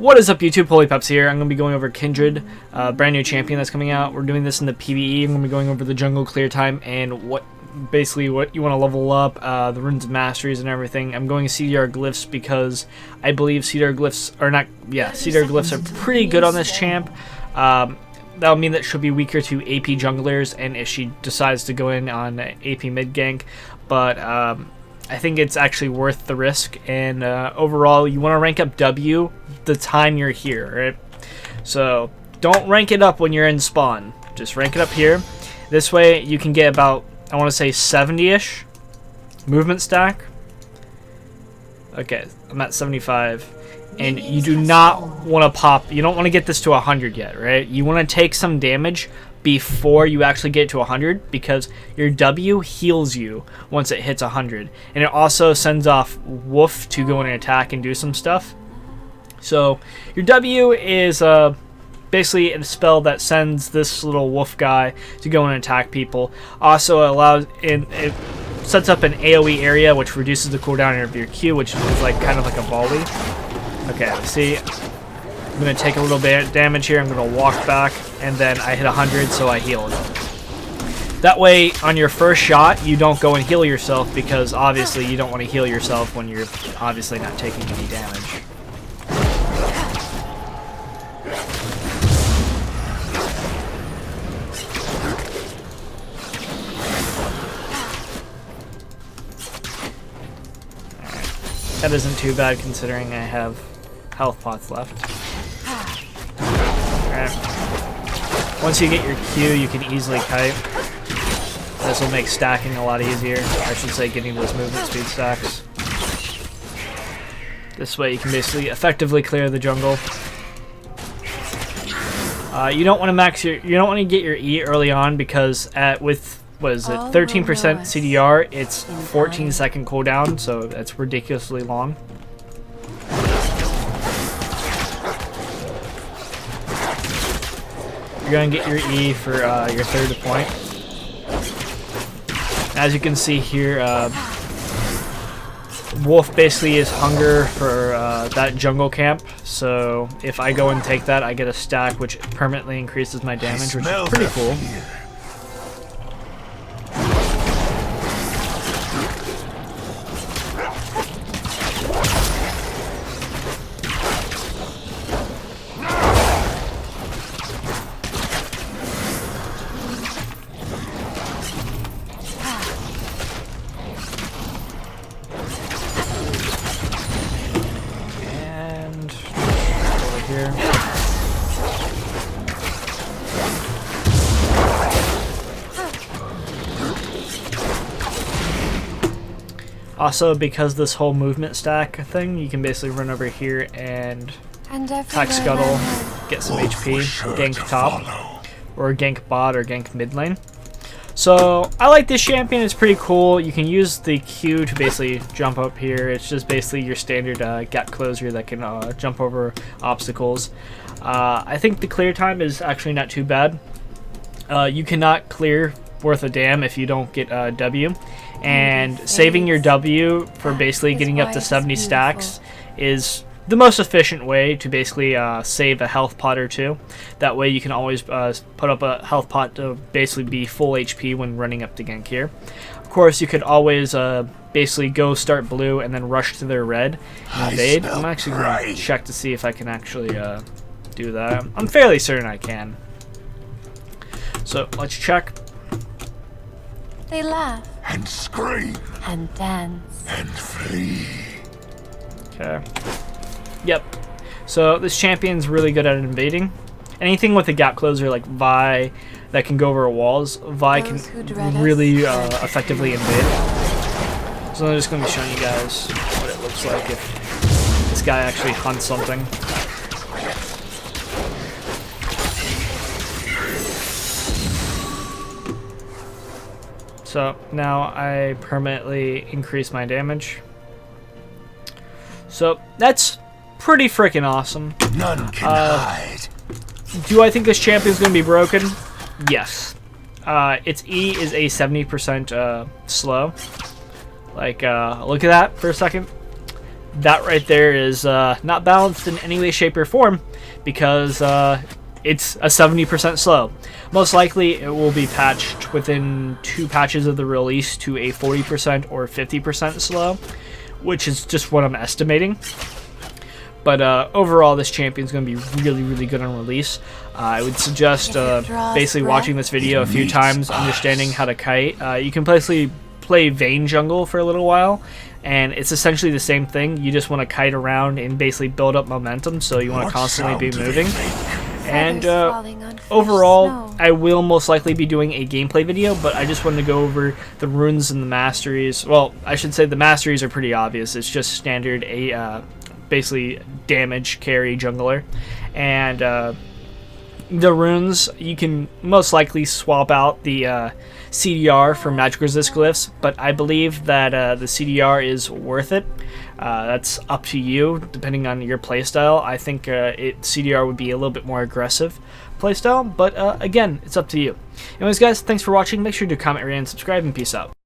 What is up, YouTube? Polypeps here. I'm going to be going over Kindred, brand new champion that's coming out. We're doing this in the PvE. I'm going to be going over the jungle clear time and what you want to level up, the runes of Masteries and everything. I'm going CDR glyphs because I believe CDR glyphs are pretty good on this champ. That'll mean that it should be weaker to AP junglers, and if she decides to go in on AP mid gank, but I think it's actually worth the risk. And overall, you want to rank up W the time you're here, right? So don't rank it up when you're in spawn. Just rank it up here. This way you can get about, I want to say 70-ish movement stack. Okay, I'm at 75. And you do not want to pop, you don't want to get this to 100 yet, right? You want to take some damage before you actually get to 100, because your W heals you once it hits 100. And it also sends off Woof to go in and attack and do some stuff. So your W is basically a spell that sends this little Woof guy to go and attack people. Also it sets up an AoE area, which reduces the cooldown of your Q, which is like kind of like a volley. Okay, see, I'm going to take a little bit damage here. I'm going to walk back, and then I hit 100, so I healed. That way, on your first shot, you don't go and heal yourself, because obviously you don't want to heal yourself when you're obviously not taking any damage. Alright. That isn't too bad considering I have health pots left. Alright. Once you get your Q, you can easily kite. This will make stacking a lot easier. I should say getting those movement speed stacks. This way you can basically effectively clear the jungle. You don't want to max your, you don't want to get your E early on, because with what is it, 13% CDR, it's 14-second cooldown, so that's ridiculously long. You're going to get your E for your third point. As you can see here, Wolf basically is hunger for that jungle camp, so if I go and take that, I get a stack which permanently increases my damage, which is pretty cool. Here. Also, because this whole movement stack thing, you can basically run over here and attack Scuttle, get some HP, gank top, or gank bot, or gank mid lane. So I like this champion. It's pretty cool. You can use the Q to basically jump up here. It's just basically your standard gap closer that can jump over obstacles. I think the clear time is actually not too bad. You cannot clear worth a damn if you don't get W. And saving your W for basically getting up to 70 stacks is the most efficient way to basically save a health pot or two. That way you can always put up a health pot to basically be full HP when running up to gank here. Of course, you could always basically go start blue and then rush to their red and invade. I'm actually going to check to see if I can actually do that. I'm fairly certain I can. So let's check. They laugh and scream and dance and flee. Okay. Yep. So this champion's really good at invading. Anything with a gap closer like Vi that can go over walls, Vi can really effectively invade. So I'm just going to be showing you guys what it looks like if this guy actually hunts something. So now I permanently increase my damage. So that's pretty freaking awesome. None can hide. Do I think this champion's going to be broken? Yes. Its E is a 70% slow. Like, look at that for a second. that right there is not balanced in any way, shape, or form, because it's a 70% slow. Most likely it will be patched within 2 patches of the release to a 40% or 50% slow, which is just what I'm estimating. But overall, this champion's going to be really, really good on release. I would suggest basically watching this video a few times, understanding how to kite. You can basically play Vayne jungle for a little while, and it's essentially the same thing. You just want to kite around and basically build up momentum, so you want to constantly be moving. And overall, I will most likely be doing a gameplay video, but I just wanted to go over the runes and the masteries. Well, I should say the masteries are pretty obvious. It's just standard basically damage carry jungler, and the runes, you can most likely swap out the CDR for magic resist glyphs, but I believe that the CDR is worth it. That's up to you, depending on your playstyle. I think CDR would be a little bit more aggressive playstyle, but again, it's up to you. Anyways, guys, thanks for watching. Make sure to comment, rate, and subscribe, and peace out.